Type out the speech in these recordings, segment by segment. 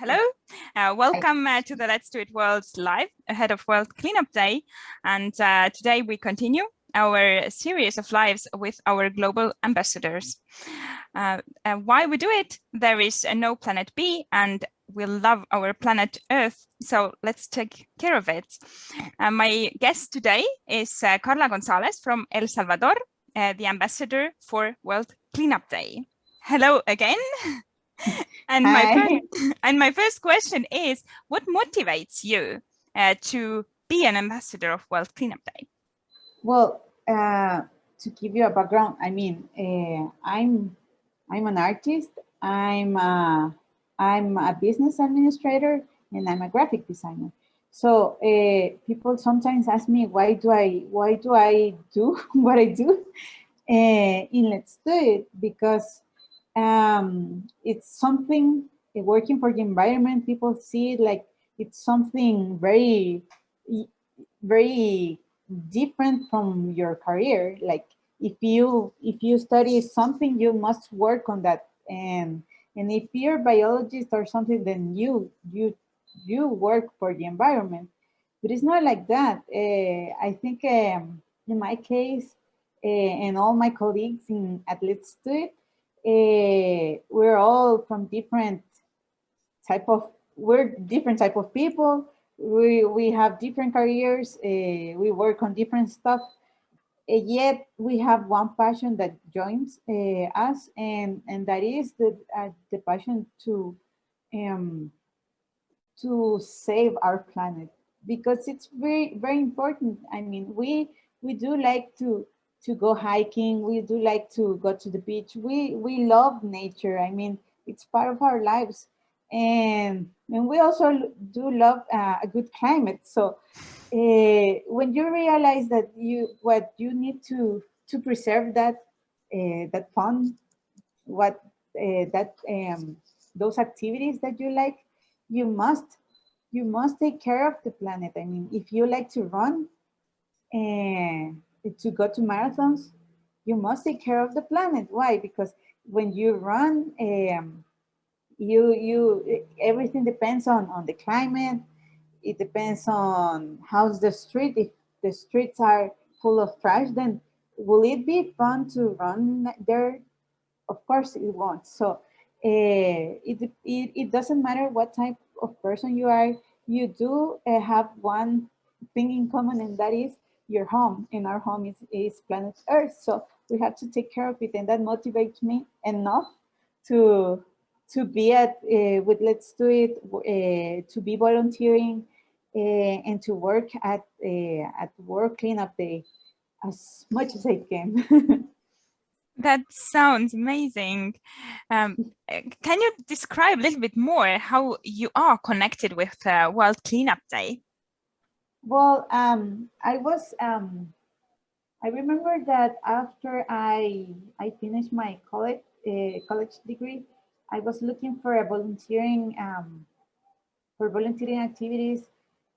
Hello, welcome to the Let's Do It World Live ahead of World Cleanup Day. And today we continue our series of lives with our global ambassadors. Why we do it? There is no planet B and we love our planet Earth, so let's take care of it. My guest today is Karla Gonzalez from El Salvador, the ambassador for World Cleanup Day. Hello again. And my first question is, what motivates you to be an ambassador of World Cleanup Day? Well, to give you a background, I mean, I'm an artist. I'm a business administrator, and I'm a graphic designer. So people sometimes ask me, why do I do what I do in Let's Do It? Because it's something working for the environment. People see it like it's something very different from your career. Like if you study something, you must work on that, and if you're a biologist or something, then you work for the environment. But it's not like that. I think in my case and all my colleagues at Let's Do It, we're all from different type of people. We have different careers. We work on different stuff. Yet we have one passion that joins us, and that is the passion to save our planet, because it's very important. I mean, we do like to go hiking. We do like to go to the beach. We love nature. I mean, it's part of our lives, and we also do love a good climate. So when you realize that what you need to preserve that fun, what that those activities that you like, you must take care of the planet. I mean, if you like to run and to go to marathons, you must take care of the planet. Why? Because when you run, everything depends on the climate. It depends on how's the street. If the streets are full of trash, then will it be fun to run there? Of course it won't. So it doesn't matter what type of person you are. You do have one thing in common, and that is your home. And our home is planet Earth. So we have to take care of it, and that motivates me enough to be at with Let's Do It, to be volunteering, and to work at World Cleanup Day as much as I can. That sounds amazing. Can you describe a little bit more how you are connected with World Cleanup Day? Well, I remember that after I finished my college degree, I was looking for a volunteering activities,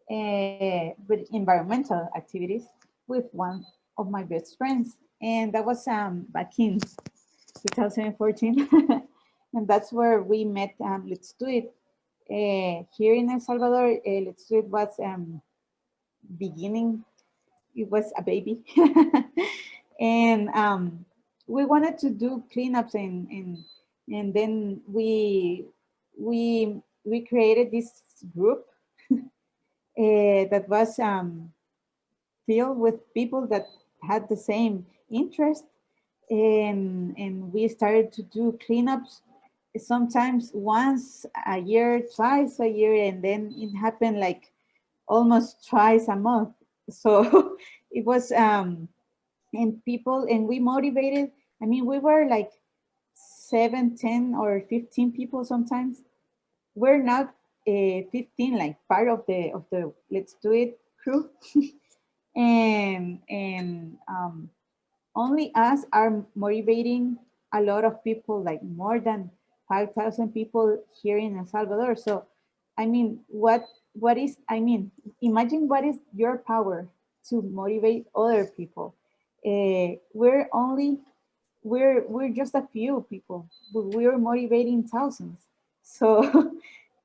with environmental activities, with one of my best friends, and that was back in 2014, and that's where we met. Let's Do It here in El Salvador. Let's Do It was beginning. It was a baby, and we wanted to do cleanups, and then we created this group that was filled with people that had the same interest, and we started to do cleanups sometimes once a year, twice a year, and then it happened like almost twice a month. So it was and we motivated. I mean, we were like 7, 10, or 15 people sometimes. We're not 15, like part of the Let's Do It crew. and only us are motivating a lot of people, like more than 5,000 people here in El Salvador. So I mean, what is, I mean, imagine what is your power to motivate other people. We're just a few people, but we're motivating thousands. So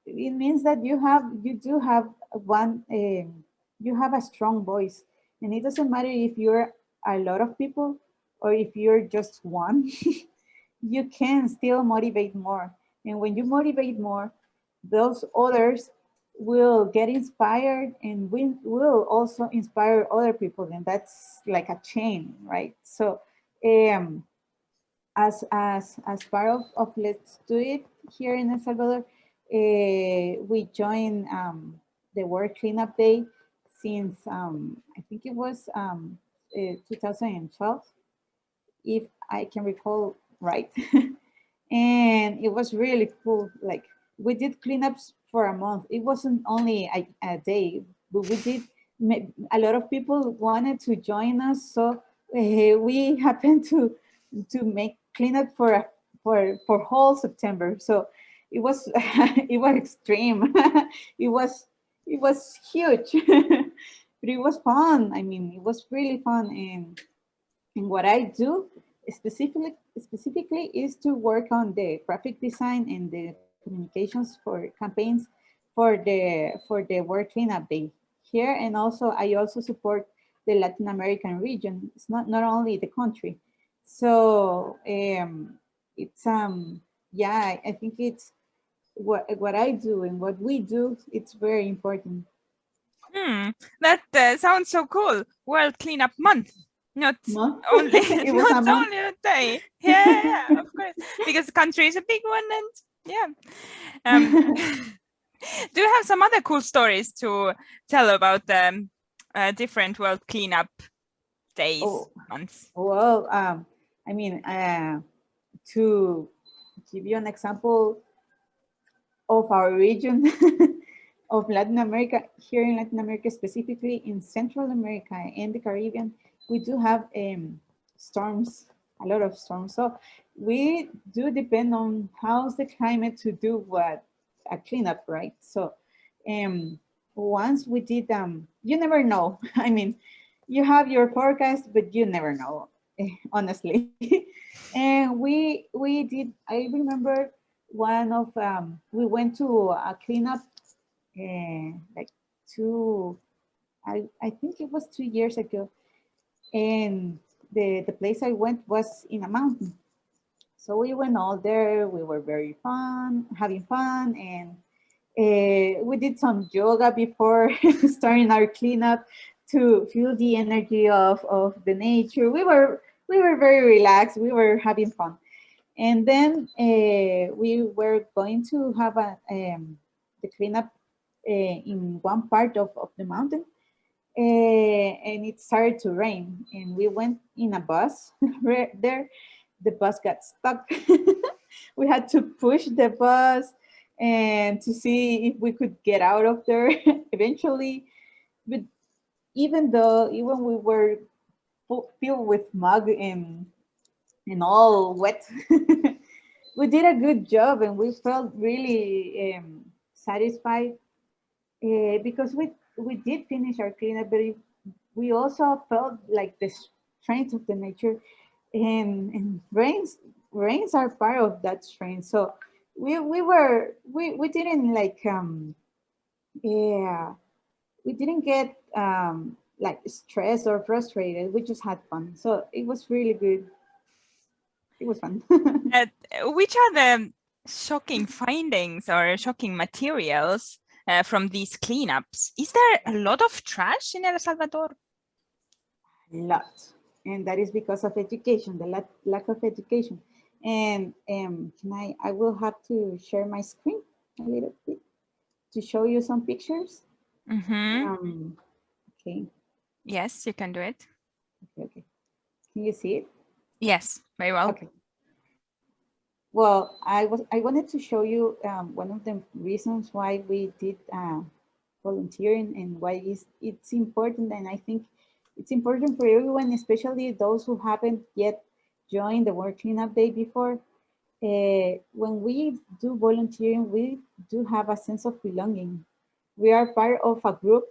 it means that you do have one, you have a strong voice, and it doesn't matter if you're a lot of people or if you're just one. You can still motivate more. And when you motivate more, those others will get inspired, and we will also inspire other people. And that's like a chain, right? So um, as part of Let's Do It here in El Salvador, we joined the World Cleanup Day since I think it was 2012, if I can recall right. And it was really cool. Like, we did cleanups for a month. It wasn't only a day, but we did. A lot of people wanted to join us, so we happened to make cleanup for whole September. So it was it was extreme. it was it was huge, but it was fun. I mean, it was really fun. And what I do specifically is to work on the graphic design and the communications for campaigns for the World Cleanup Day here. And also I also support the Latin American region. It's not only the country. So it's yeah, I think it's what I do and what we do. It's very important. That sounds so cool. World Cleanup Month. Not No? only It was a not month. only a day. Yeah, of course. Because the country is a big one, and yeah. Do you have some other cool stories to tell about different World Cleanup days, Oh, months? well, I mean, to give you an example of our region of Latin America, here in Latin America, specifically in Central America and the Caribbean, we do have storms, a lot of storms. So we do depend on how's the climate to do what a cleanup, right? So once we did, you never know. I mean, you have your forecast, but you never know, honestly. And we did. I remember one of we went to a cleanup like two. I think it was 2 years ago, and the place I went was in a mountain. So we went all there. We were very fun, having fun, and we did some yoga before starting our cleanup to feel the energy of the nature. We were very relaxed. We were having fun, and then we were going to have the cleanup in one part of the mountain, and it started to rain, and we went in a bus right there. The bus got stuck. We had to push the bus and to see if we could get out of there eventually. But even we were filled with mud and all wet, we did a good job, and we felt really satisfied because we did finish our cleanup, but we also felt like the strength of the nature, and rains are part of that strength. So we didn't like yeah, we didn't get like stressed or frustrated. We just had fun. So it was really good. It was fun. Which are the shocking findings or shocking materials from these cleanups? Is there a lot of trash in El Salvador? Lot, and that is because of education, the lack of education. And I will have to share my screen a little bit to show you some pictures. Okay. Yes, you can do it. Okay. Can you see it? Yes, very well. Okay. Well, I wanted to show you one of the reasons why we did volunteering and why it's important. And I think it's important for everyone, especially those who haven't yet joined the World Cleanup Day before. When we do volunteering, we do have a sense of belonging. We are part of a group,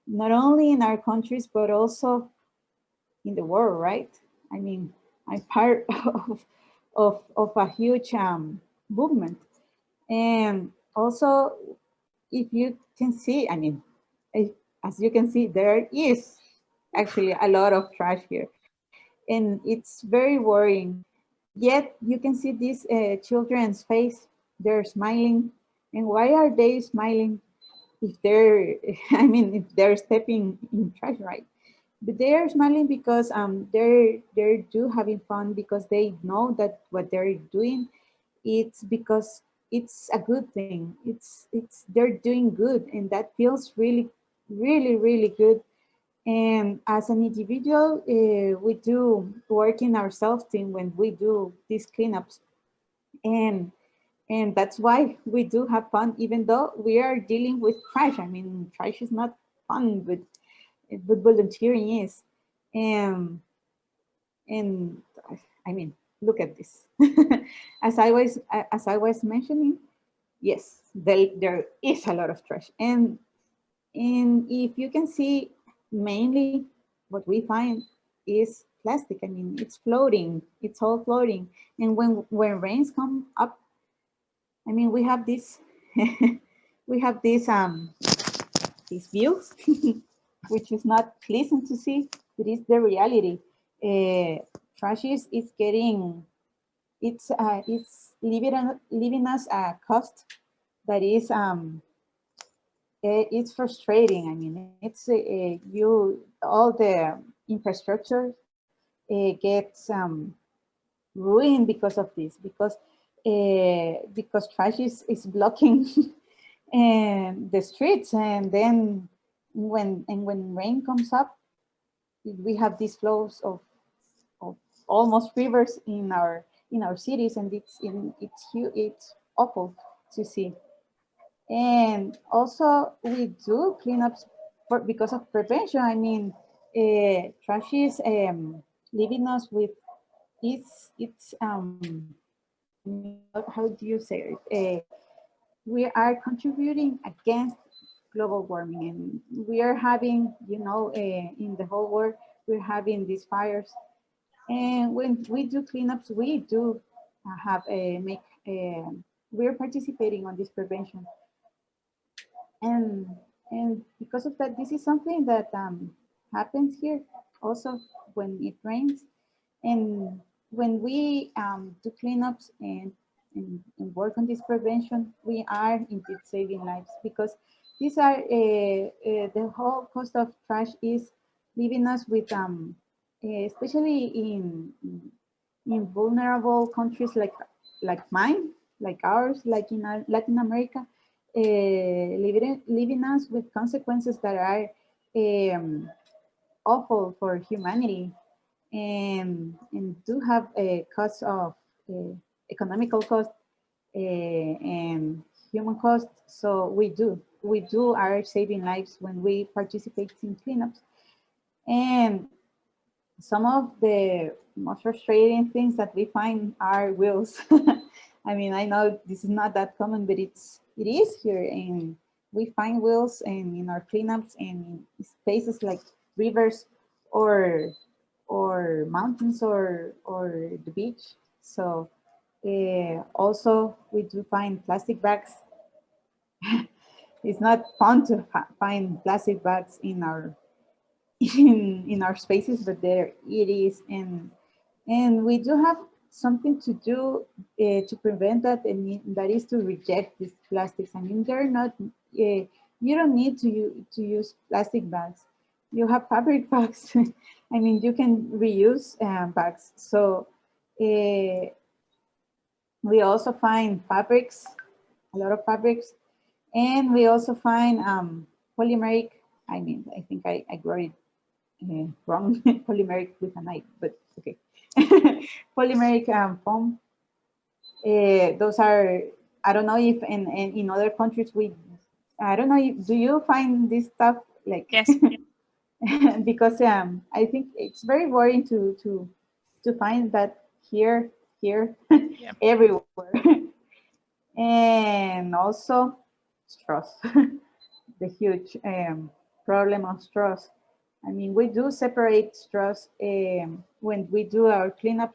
not only in our countries, but also in the world, right? I mean, I'm part of a huge movement. And Also, if you can see, I mean, as you can see, there is actually a lot of trash here, and it's very worrying. Yet you can see these children's face, they're smiling. And why are they smiling if they're, I mean, if they're stepping in trash, right? But they are smiling because they're do having fun, because they know that what they're doing, it's because it's a good thing. It's they're doing good, and that feels really, really, really good. And as an individual, we do work in our self-esteem when we do these cleanups, and that's why we do have fun, even though we are dealing with trash. I mean, trash is not fun, but volunteering is. And and I mean, look at this. As I was mentioning, yes, there is a lot of trash, and if you can see, mainly what we find is plastic. I mean, it's floating, it's all floating. And when rains come up, I mean, we have this we have this view which is not pleasant to see, but it's the reality. Trash is getting, it's leaving us a cost that is it's frustrating. I mean, it's you all the infrastructure gets ruined because of this, because trash is blocking and the streets, and then when rain comes up, we have these flows of almost rivers in our cities, and it's awful to see. And also we do cleanups because of prevention. I mean, trash is leaving us with it's how do you say it? We are contributing against global warming, and we are having, in the whole world, we're having these fires. And when we do cleanups, we do have a make. We're participating on this prevention, and because of that, this is something that happens here also when it rains, and when we do cleanups and work on this prevention, we are indeed saving lives, because these are the whole cost of trash is leaving us with especially in vulnerable countries like mine, like ours, like in Latin America, leaving us with consequences that are awful for humanity, and do have a cost of economical cost and human cost. So we do are saving lives when we participate in cleanups. And some of the most frustrating things that we find are wills. I mean, I know this is not that common, but it is here, and we find wills and in our cleanups and in spaces like rivers or mountains or the beach. So also we do find plastic bags. It's not fun to find plastic bags in our in our spaces, but there it is. And we do have something to do to prevent that, and that is to reject these plastics. I mean, they're not, you don't need to use plastic bags. You have fabric bags. I mean, you can reuse bags. So we also find fabrics, a lot of fabrics, and we also find polymeric. I mean, I think I wrote it wrong, polymeric with an I, but okay. Polymeric foam. Those are, I don't know if in other countries I don't know, do you find this stuff like, Yes. because I think it's very worrying to find that here, Yeah. everywhere. And also straws, the huge problem of straws. I mean, we do separate straws when we do our cleanups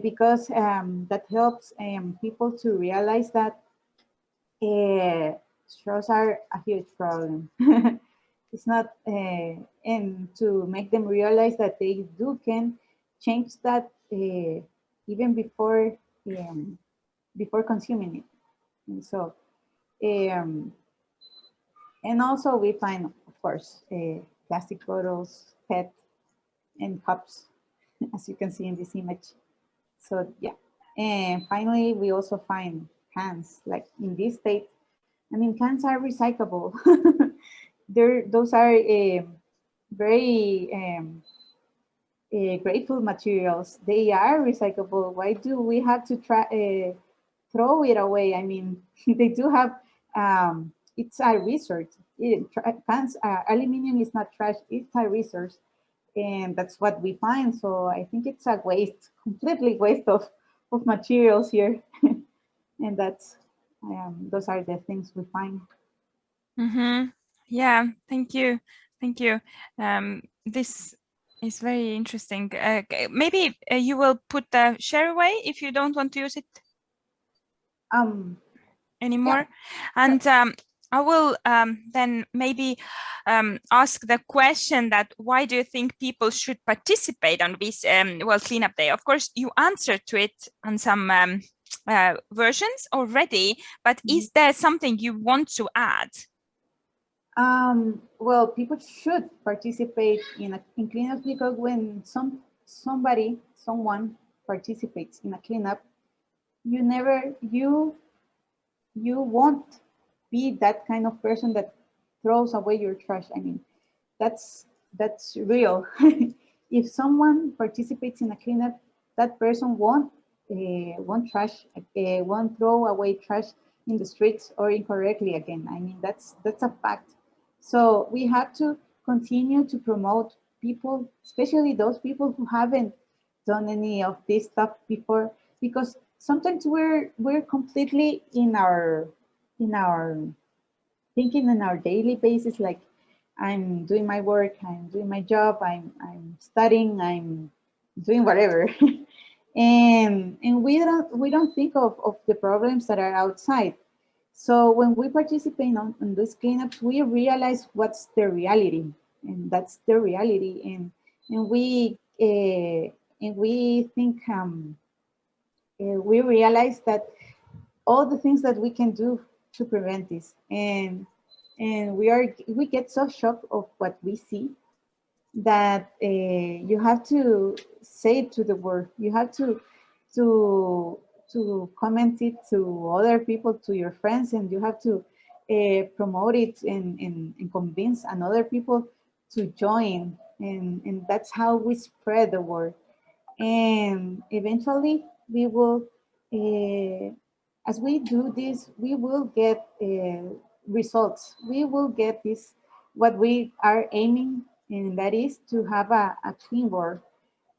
because that helps people to realize that straws are a huge problem. It's not, and to make them realize that they can change that even before consuming it. And so, um, and also we find, of course, plastic bottles, PET, and cups, as you can see in this image. So yeah, and finally we also find cans. Like in this state, I mean, cans are recyclable. Those are very grateful materials. They are recyclable. Why do we have to try throw it away? I mean, they do have. It's a resource. Cans, aluminum is not trash. It's a resource, and that's what we find. So I think it's a waste, completely waste of materials here, and that's those are the things we find. Mm-hmm. Yeah, thank you. Thank you. This is very interesting. Maybe you will put the share away if you don't want to use it anymore. Yeah, and I will then maybe ask the question that why do you think people should participate on this World Cleanup Day? Of course, you answered to it on some versions already, but is there something you want to add? Well, people should participate in cleanups because when someone participates in a cleanup, you never you won't be that kind of person that throws away your trash. I mean, that's real. If someone participates in a cleanup, that person won't throw away trash in the streets or incorrectly again. I mean, that's a fact. So we have to continue to promote people, especially those people who haven't done any of this stuff before, because sometimes we're completely in our thinking on our daily basis, like I'm doing my work, I'm doing my job, I'm studying, I'm doing whatever. And we don't think of the problems that are outside. So when we participate on these cleanups, we realize what's the reality, and that's the reality. And we think we realize that all the things that we can do to prevent this, and we get so shocked of what we see that you have to say it to the world. You have to to comment it to other people, to your friends, and you have to promote it and convince another people to join, and that's how we spread the word. And eventually we will as we do this, we will get results. We will get this, what we are aiming, and that is to have a clean world.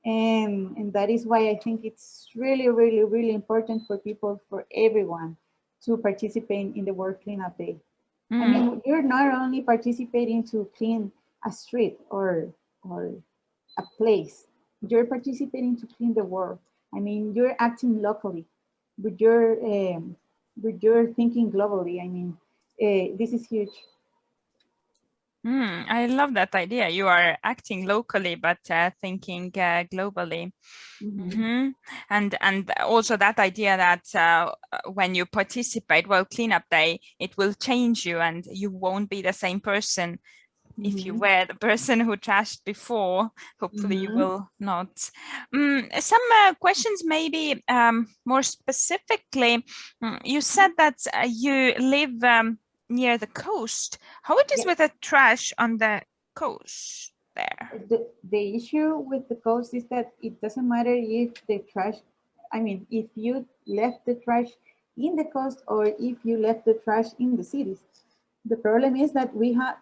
And that is why I think it's really, really, really important for people, for everyone, to participate in the World Cleanup Day. I mean, you're not only participating to clean a street or a place, you're participating to clean the world. I mean, you're acting locally, but you're thinking globally. I mean, this is huge. I love that idea. You are acting locally, but thinking globally. And also that idea that when you participate, well, Cleanup Day, it will change you, and you won't be the same person. If you were the person who trashed before, hopefully you will not. Some questions maybe more specifically. You said that you live near the coast. How it is Yes. with the trash on the coast there? The issue with the coast is that it doesn't matter if the trash, I mean, if you left the trash in the coast or if you left the trash in the cities. The problem is that we have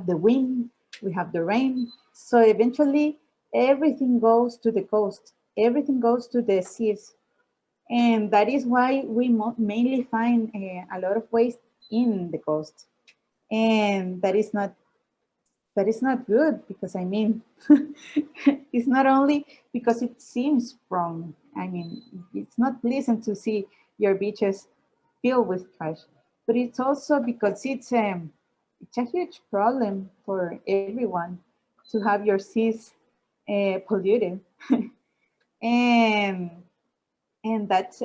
the wind, we have the rain. So eventually everything goes to the coast, everything goes to the seas. And that is why we mainly find a lot of waste in the coast. And that is not good, because I mean, it's not only because it seems wrong. I mean, it's not pleasant to see your beaches filled with trash, but it's also because it's a huge problem for everyone to have your seas polluted, and that's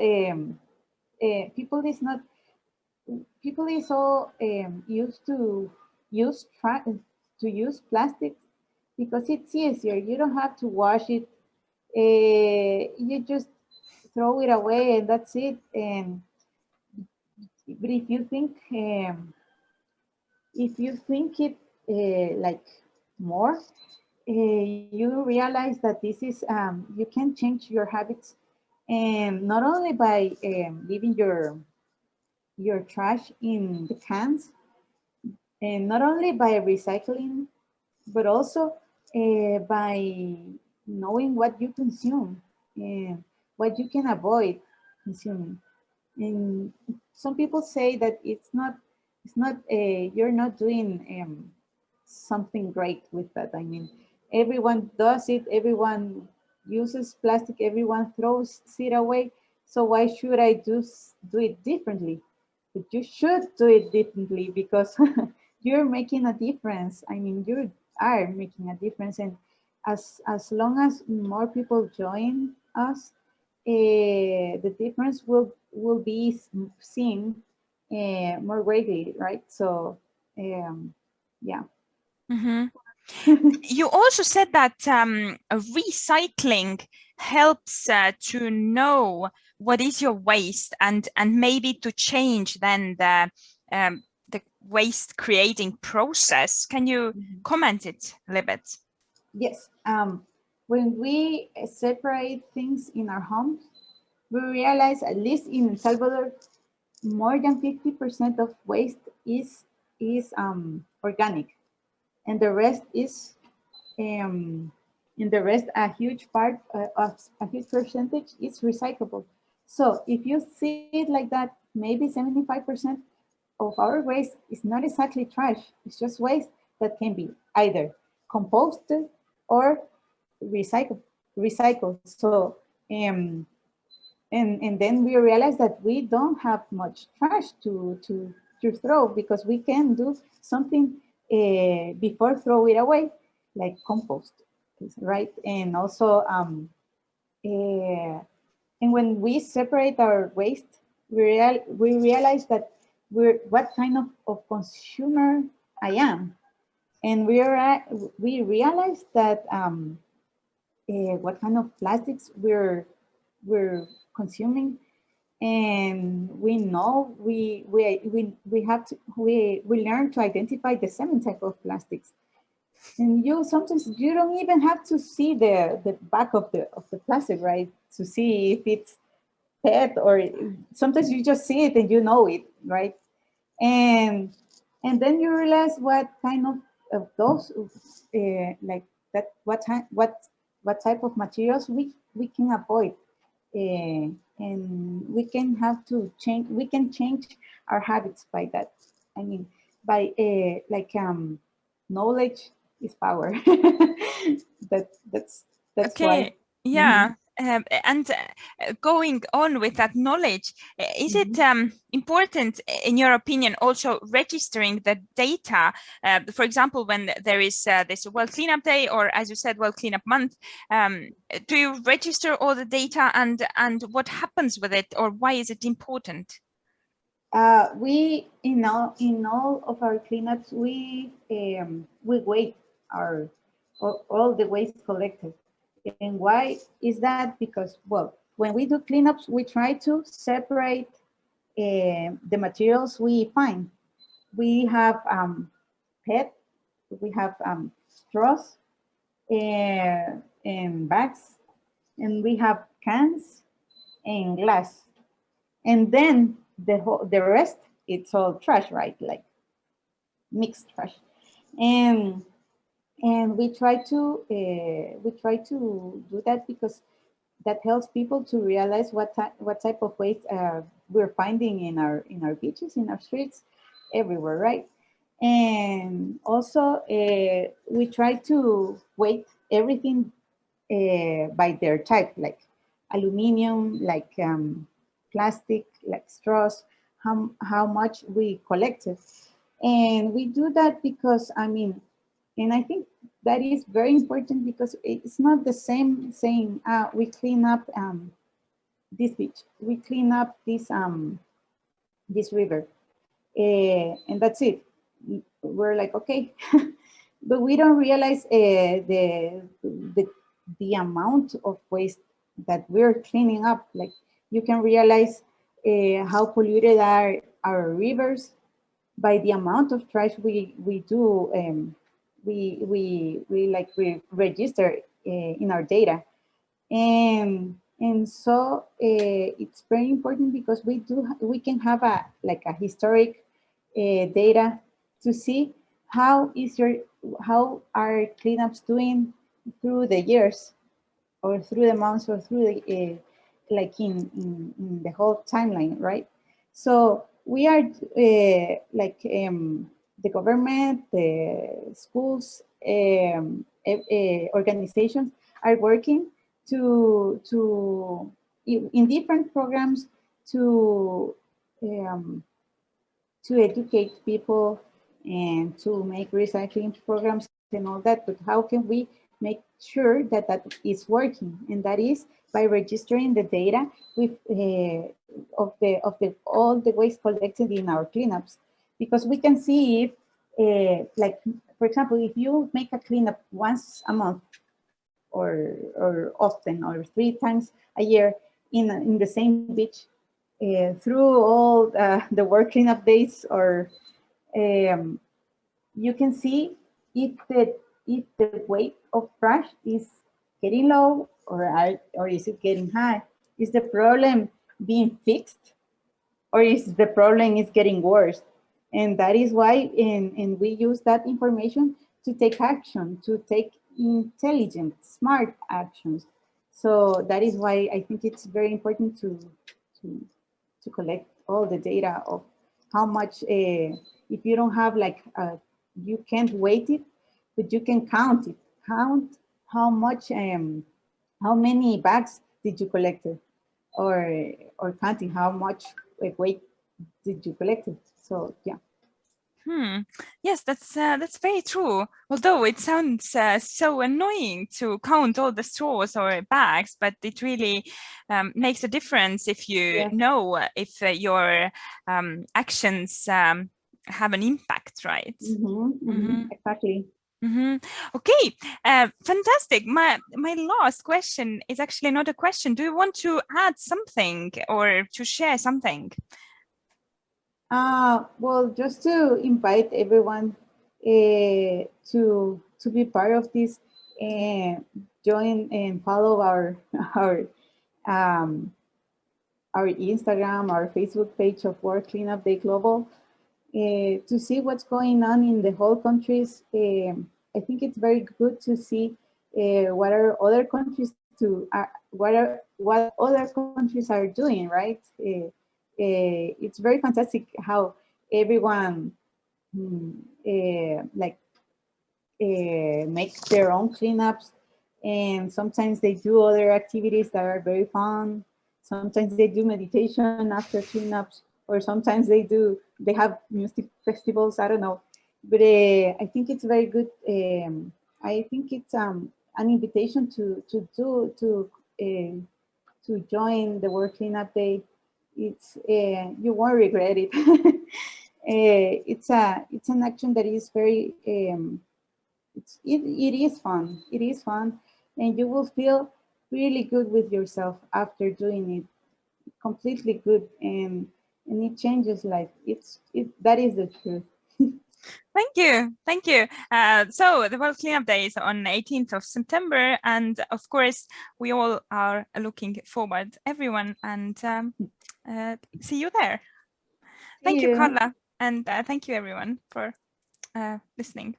people is not people is all used to use plastic because it's easier. You don't have to wash it. You just throw it away and that's it. And but if you think it like more, you realize that this is you can change your habits, and not only by leaving your trash in the cans, and not only by recycling, but also by knowing what you consume and what you can avoid consuming. And some people say that it's not you're not doing something great with that. I mean, everyone does it, everyone uses plastic, everyone throws it away, so why should I do it differently? But you should do it differently because you're making a difference. I mean, you are making a difference, and as long as more people join us, the difference will be seen more greatly, right? So, yeah. Mhm. You also said that recycling helps to know what is your waste and maybe to change then the waste creating process. Can you comment it a little bit? Yes. When we separate things in our homes, we realize, at least in Salvador, more than 50% of waste is organic, and the rest is a huge part of a huge percentage is recyclable. So if you see it like that, maybe 75% of our waste is not exactly trash. It's just waste that can be either composted or recycled. Recycled. So and then we realize that we don't have much trash to throw, because we can do something before throw it away, like compost, right? And also and when we separate our waste, we realize that we're what kind of consumer I am, and we realize that what kind of plastics we're consuming, and we know we have to we learn to identify the 7 type of plastics. And you sometimes you don't even have to see the back of the plastic, right, to see if it's PET, or sometimes you just see it and you know it, right? and and then you realize what kind of those like that what type of materials we can avoid, and we can have to change we can change our habits by that. I mean, by knowledge is power. that that's why. Okay, yeah. And going on with that knowledge, is it important, in your opinion, also registering the data? For example, when there is this World Cleanup Day, or as you said, World Cleanup Month, do you register all the data, and what happens with it, or why is it important? We in all of our cleanups we weigh our all the waste collected. And why is that? Because, well, when we do cleanups, we try to separate the materials we find. We have PET, we have straws and bags, and we have cans and glass. And then the rest, it's all trash, right? Like mixed trash. And we try to do that because that helps people to realize what type of waste we're finding in our beaches, in our streets, everywhere, right? And also we try to weight everything by their type, like aluminum, like plastic, like straws, how much we collected. And we do that because, I mean, and I think that is very important because it's not the same saying, we clean up this beach, we clean up this river, and that's it. We're like, okay, but we don't realize the amount of waste that we're cleaning up. Like, you can realize how polluted are our rivers by the amount of trash we do. We register in our data, and so it's very important because we can have a historic data to see how are cleanups doing through the years, or through the months, or through the like in the whole timeline, right? So we are the government, the schools, organizations are working to in different programs to um, to educate people and to make recycling programs and all that. But how can we make sure that that is working? And that is by registering the data with of the all the waste collected in our cleanups, because we can see if like, for example, if you make a cleanup once a month, or often, or 3 times a year in the same beach, through all the work cleanup days, or um, you can see if the weight of trash is getting low, or is it getting high? Is the problem being fixed, or is the problem is getting worse? And that is why, and we use that information to take action, to take intelligent, smart actions. So that is why I think it's very important to, to collect all the data of how much, if you don't have like, you can't weight it, but you can count it. Count how much, how many bags did you collect it, or counting how much weight did you collect it. So yeah. Yes, that's very true. Although it sounds so annoying to count all the straws or bags, but it really makes a difference if you Yes. know if your actions have an impact, right? Exactly. Okay, fantastic. My last question is actually not a question. Do you want to add something or to share something? Well, just to invite everyone to be part of this, and join and follow our um, our Instagram, our Facebook page of World Cleanup Day Global, to see what's going on in the whole countries. I think it's very good to see what are other countries what other countries are doing, right? It's very fantastic how everyone like make their own cleanups, and sometimes they do other activities that are very fun. Sometimes they do meditation after cleanups, or sometimes they have music festivals. I don't know, but I think it's very good. I think it's an invitation to join the World Cleanup Day. It's you won't regret it. It's an action that is very it is fun. It is fun, and you will feel really good with yourself after doing it. Completely good, and it changes life. That is the truth. Thank you. Thank you. So the World Cleanup Day is on 18th of September. And of course, we all are looking forward, everyone, and see you there. Thank you, Karla. And thank you, everyone, for listening.